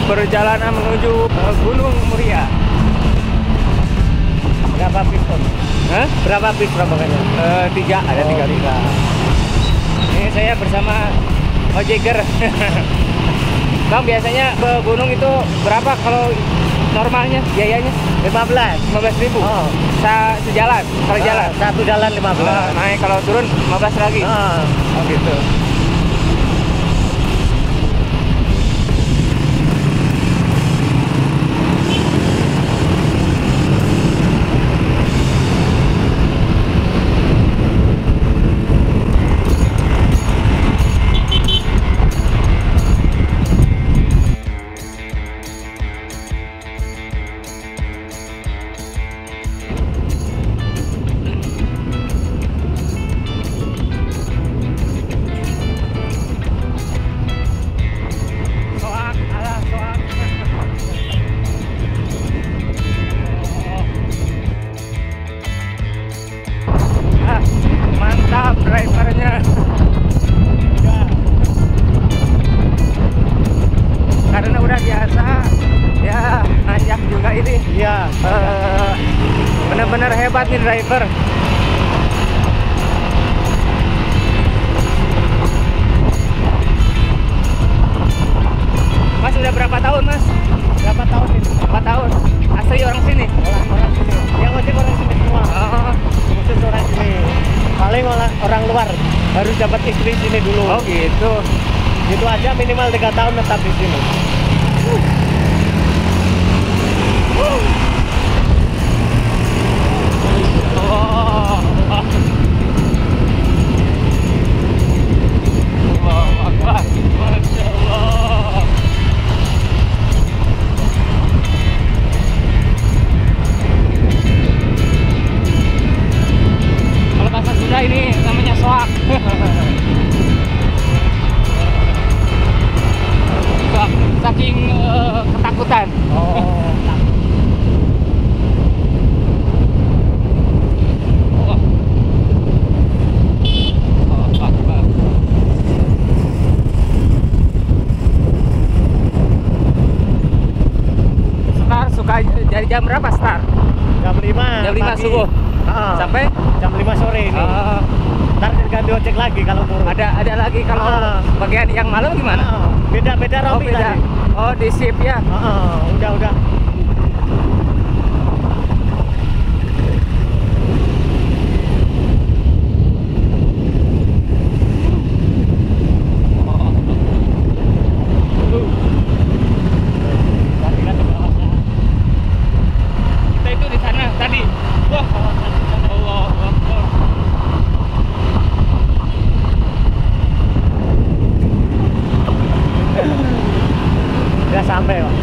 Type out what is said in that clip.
perjalanan menuju Gunung Muria. Berapa piston? Hah? Berapa bis rombongannya? Tiga, ada tiga. Ini saya bersama Ojeger. Bang, biasanya ke gunung itu berapa kalau normalnya biayanya? 15.000. Oh. Sejalan, sekali jalan. Satu jalan 15. Naik kalau turun 15 lagi. Oh gitu. Mantap drivernya. Karena udah biasa ya, nanjak juga ini. Iya. Benar-benar hebat nih driver. Mas udah berapa tahun, Mas? Berapa tahun ini? 4 tahun. Asli orang sini? Orang sini. Yang wajib orang sini semua. Oh, Khusus orang sini. Paling orang luar harus dapat istri sini dulu. oh gitu. Itu aja minimal 3 tahun tetap di sini. Oh. Allahu Akbar. Masya Allah. Kalau bahasa Sunda ini namanya soak. Soak, saking ketakutan. Oh. Start suka dari jam berapa start? Jam 5. Jam 5 pagi. subuh. Sampai jam 5 sore ini. Ntar ganti ojek lagi kalau turun. ada lagi kalau bagian yang malam gimana? Beda-beda Oh, Robi beda. tadi. Oh, di shift ya. Udah. Kita itu di sana tadi. Wah, Allah Akbar. Udah sampai, Pak.